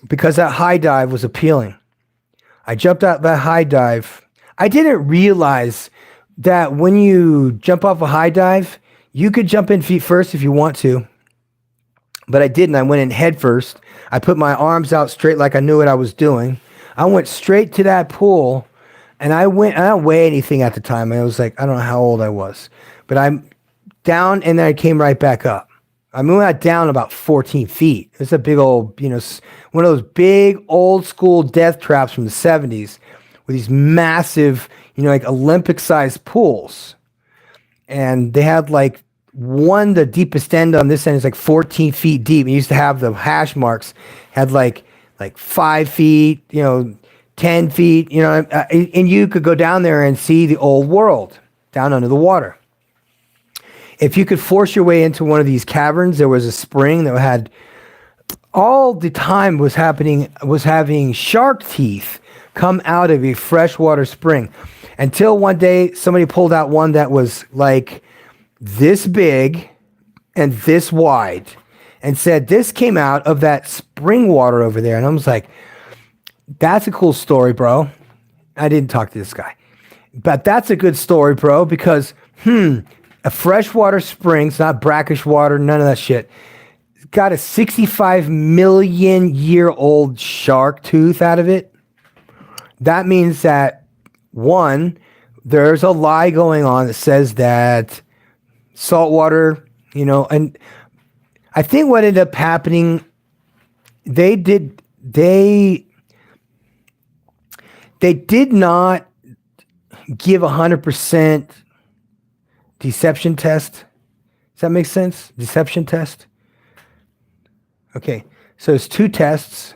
S1: because that high dive was appealing. I jumped out that high dive. I didn't realize that when you jump off a high dive, you could jump in feet first if you want to. But I didn't. I went in head first. I put my arms out straight like I knew what I was doing. I went straight to that pool, and I don't weigh anything at the time. I was like, I don't know how old I was. But I'm down, and then I came right back up. I moved down about 14 feet. It's a big old, one of those big old school death traps from the 70s with these massive, like Olympic-sized pools. And they had like the deepest end on this end is like 14 feet deep. It used to have the hash marks, had like 5 feet, 10 feet, and you could go down there and see the old world down under the water. If you could force your way into one of these caverns, there was a spring that had all the time was having shark teeth come out of a freshwater spring, until one day somebody pulled out one that was like this big and this wide and said, this came out of that spring water over there. And I was like, that's a cool story, bro. I didn't talk to this guy, but that's a good story, bro, because a freshwater spring, it's not brackish water, none of that shit. It's got a 65 million year old shark tooth out of it. That means that, one, there's a lie going on that says that saltwater, and I think what ended up happening, they did not give 100% deception test. Does that make sense? Deception test. Okay, so it's 2 tests.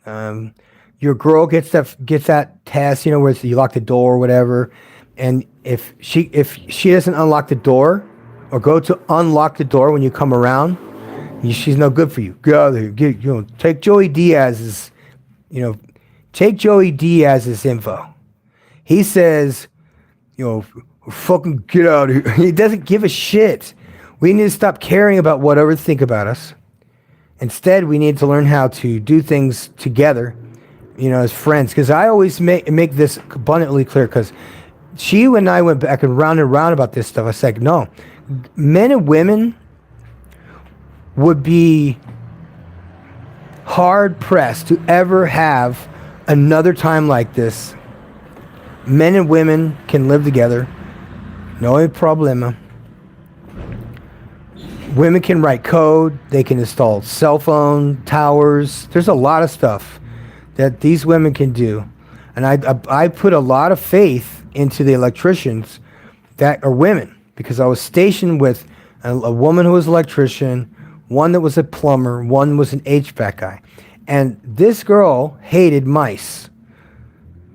S1: Your girl gets that test, where you lock the door or whatever, and if she doesn't unlock the door or go to unlock the door when you come around, she's no good for you. Go there, take Joey Diaz's, take Joey Diaz's info. He says, fucking get out of here. He doesn't give a shit. We need to stop caring about what others think about us. Instead, we need to learn how to do things together, as friends. Because I always make this abundantly clear, because she and I went back and round about this stuff. I said, no, men and women would be hard pressed to ever have another time like this. Men and women can live together, no problema. Women can write code, they can install cell phone towers. There's a lot of stuff that these women can do. And I put a lot of faith into the electricians that are women, because I was stationed with a woman who was an electrician, one that was a plumber, one was an HVAC guy. And this girl hated mice.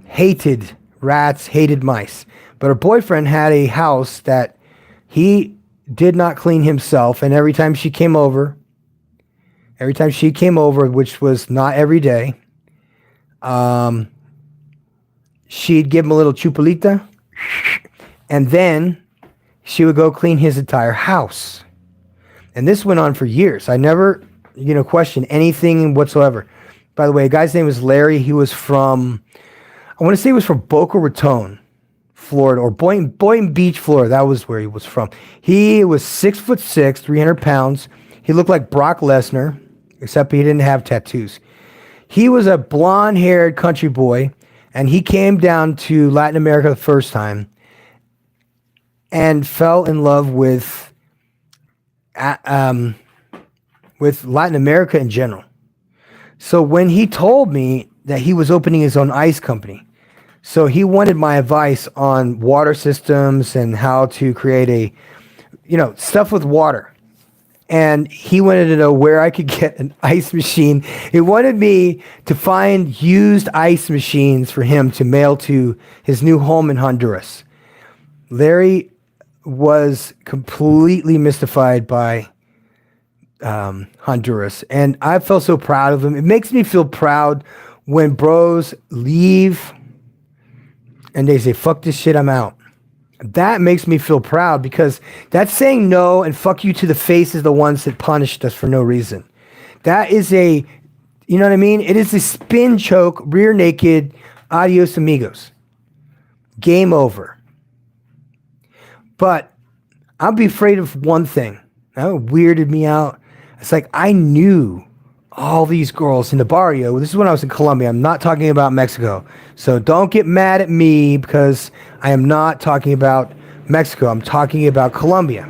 S1: Hated rats, hated mice. But her boyfriend had a house that he did not clean himself, and every time she came over, which was not every day, she'd give him a little chupalita, and then she would go clean his entire house. And this went on for years. I never, questioned anything whatsoever. By the way, a guy's name was Larry. He was from, I want to say he was from Boca Raton, Florida, or Boynton Beach, Florida. That was where he was from. He was 6'6", 300 pounds. He looked like Brock Lesnar, except he didn't have tattoos. He was a blonde-haired country boy, and he came down to Latin America the first time and fell in love with Latin America in general. So when he told me that he was opening his own ice company, so he wanted my advice on water systems and how to create stuff with water. And he wanted to know where I could get an ice machine. He wanted me to find used ice machines for him to mail to his new home in Honduras. Larry was completely mystified by Honduras. And I felt so proud of him. It makes me feel proud when bros leave and they say, fuck this shit, I'm out. That makes me feel proud, because that's saying no and fuck you to the face is the ones that punished us for no reason. That is you know what I mean? It is a spin choke, rear naked, adios amigos. Game over. But I'll be afraid of one thing. That weirded me out. It's like I knew all these girls in the barrio. This is when I was in Colombia. I'm not talking about Mexico. So don't get mad at me, because I am not talking about Mexico. I'm talking about Colombia.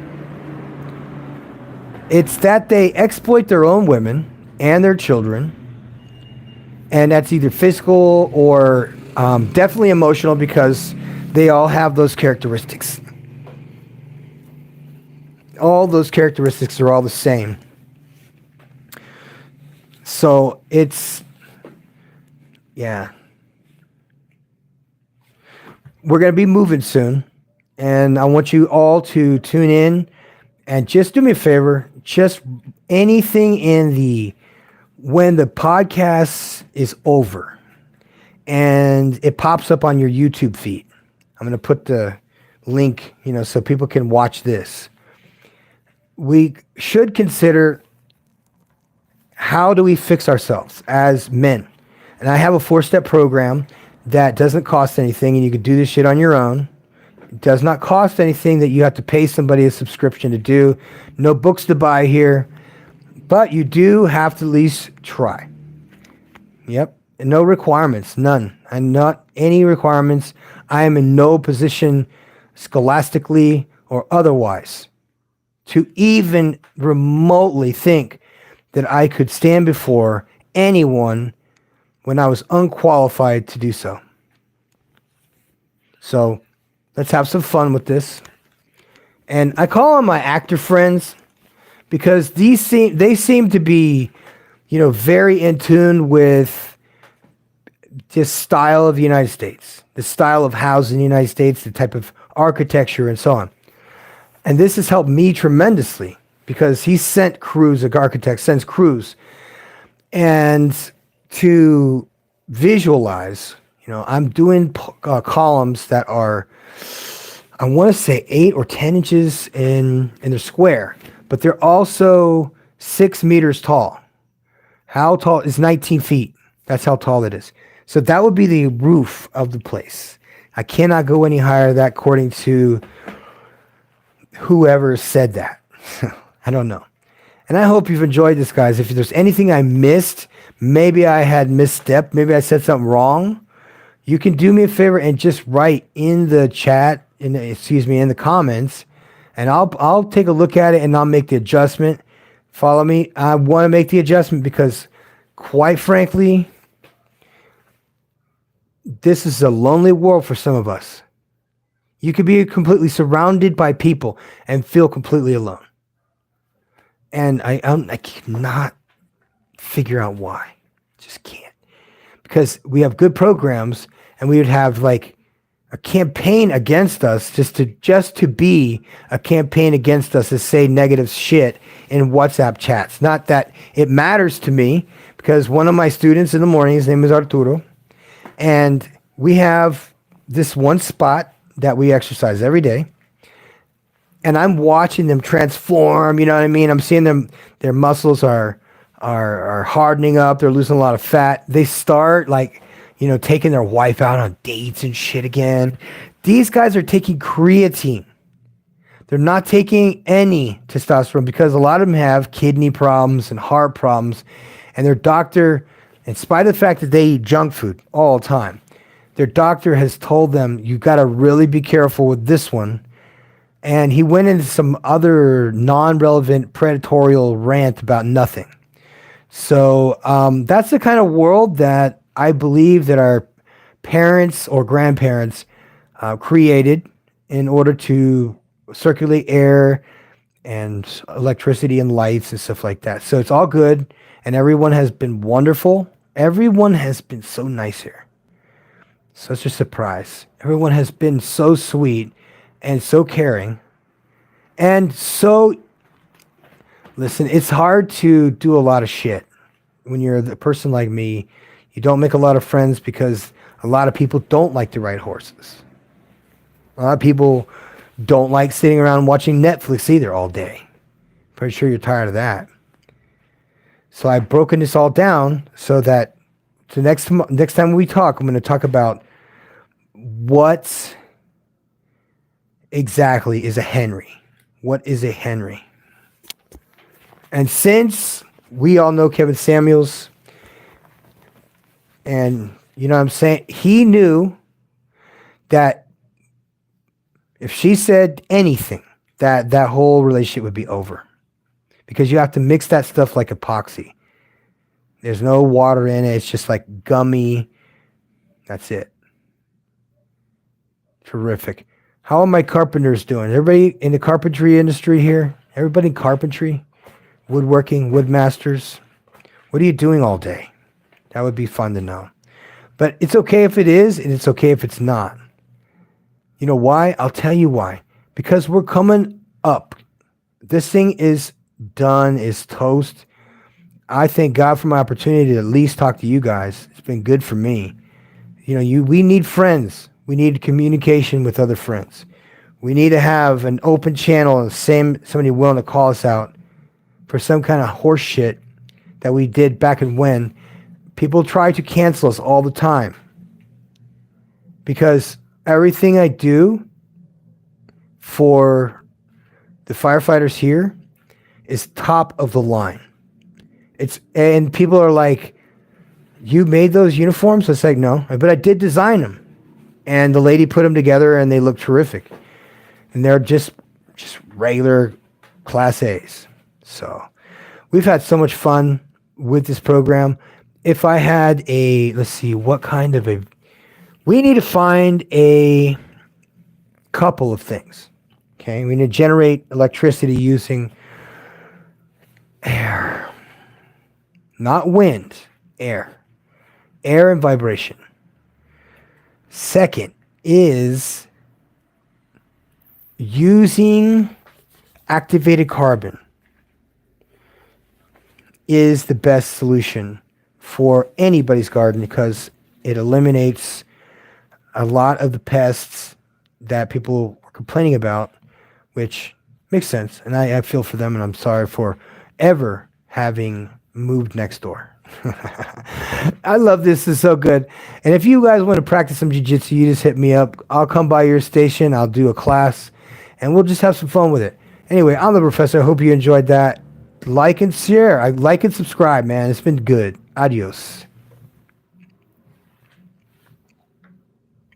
S1: It's that they exploit their own women and their children. And that's either physical or definitely emotional, because they all have those characteristics. All those characteristics are all the same. So it's, yeah. We're going to be moving soon, and I want you all to tune in and just do me a favor. Just anything when the podcast is over and it pops up on your YouTube feed, I'm going to put the link, so people can watch this. We should consider, how do we fix ourselves as men? And I have a 4-step program that doesn't cost anything, and you can do this shit on your own. It does not cost anything that you have to pay somebody a subscription to do. No books to buy here, but you do have to at least try. Yep. And no requirements, none. And not any requirements. I am in no position, scholastically or otherwise, to even remotely think that I could stand before anyone when I was unqualified to do so. So let's have some fun with this. And I call on my actor friends because they seem to be, very in tune with this style of the United States, the style of housing in the United States, the type of architecture and so on. And this has helped me tremendously because he sent crews, the architect sends crews, and to visualize, I'm doing columns that are, I want to say 8 or 10 inches in the square, but they're also 6 meters tall. How tall? It's 19 feet. That's how tall it is. So that would be the roof of the place. I cannot go any higher than that according to whoever said that. I don't know. And I hope you've enjoyed this, guys. If there's anything I missed, maybe I had misstepped, maybe I said something wrong, you can do me a favor and just write in the chat, in the comments, and I'll take a look at it and I'll make the adjustment. Follow me. I want to make the adjustment because, quite frankly, this is a lonely world for some of us. You could be completely surrounded by people and feel completely alone. And I cannot figure out why. Just can't. Because we have good programs and we would have like a campaign against us just to be a campaign against us to say negative shit in WhatsApp chats. Not that it matters to me because one of my students in the morning, his name is Arturo, and we have this one spot that we exercise every day. And I'm watching them transform, you know what I mean? I'm seeing them, their muscles are hardening up. They're losing a lot of fat. They start taking their wife out on dates and shit again. These guys are taking creatine. They're not taking any testosterone because a lot of them have kidney problems and heart problems. And their doctor, in spite of the fact that they eat junk food all the time, their doctor has told them, you've got to really be careful with this one. And he went into some other non-relevant predatorial rant about nothing. So that's the kind of world that I believe that our parents or grandparents created in order to circulate air and electricity and lights and stuff like that. So it's all good, and everyone has been wonderful. Everyone has been so nice here. Such a surprise. Everyone has been so sweet and so caring. And so, listen, it's hard to do a lot of shit when you're a person like me. You don't make a lot of friends because a lot of people don't like to ride horses. A lot of people don't like sitting around watching Netflix either all day. Pretty sure you're tired of that. So I've broken this all down so that the next time we talk, I'm going to talk about what exactly is a Henry. What is a Henry? And since we all know Kevin Samuels, and you know what I'm saying, he knew that if she said anything, that whole relationship would be over. Because you have to mix that stuff like epoxy. There's no water in it. It's just like gummy. That's it. Terrific. How are my carpenters doing? Everybody in the carpentry industry here? Everybody in carpentry? Woodworking, woodmasters? What are you doing all day? That would be fun to know. But it's okay if it is, and it's okay if it's not. You know why? I'll tell you why. Because we're coming up. This thing is done, is toast. I thank God for my opportunity to at least talk to you guys. It's been good for me. We need friends. We need communication with other friends. We need to have an open channel and somebody willing to call us out for some kind of horse shit that we did back in when. People try to cancel us all the time. Because everything I do for the firefighters here is top of the line. And people are like, you made those uniforms? It's like, no, but I did design them. And the lady put them together and they look terrific. And they're just regular Class A's. So we've had so much fun with this program. If I had let's see, we need to find a couple of things. Okay, we need to generate electricity using air, not wind, air and vibration. Second is using activated carbon is the best solution for anybody's garden because it eliminates a lot of the pests that people are complaining about, which makes sense. And I feel for them, and I'm sorry for ever having moved next door. I love this. This is so good. And if you guys want to practice some jiu-jitsu, you just hit me up. I'll come by your station. I'll do a class, and we'll just have some fun with it. Anyway, I'm the professor. I hope you enjoyed that. Like and share. Like and subscribe, man. It's been good. Adios.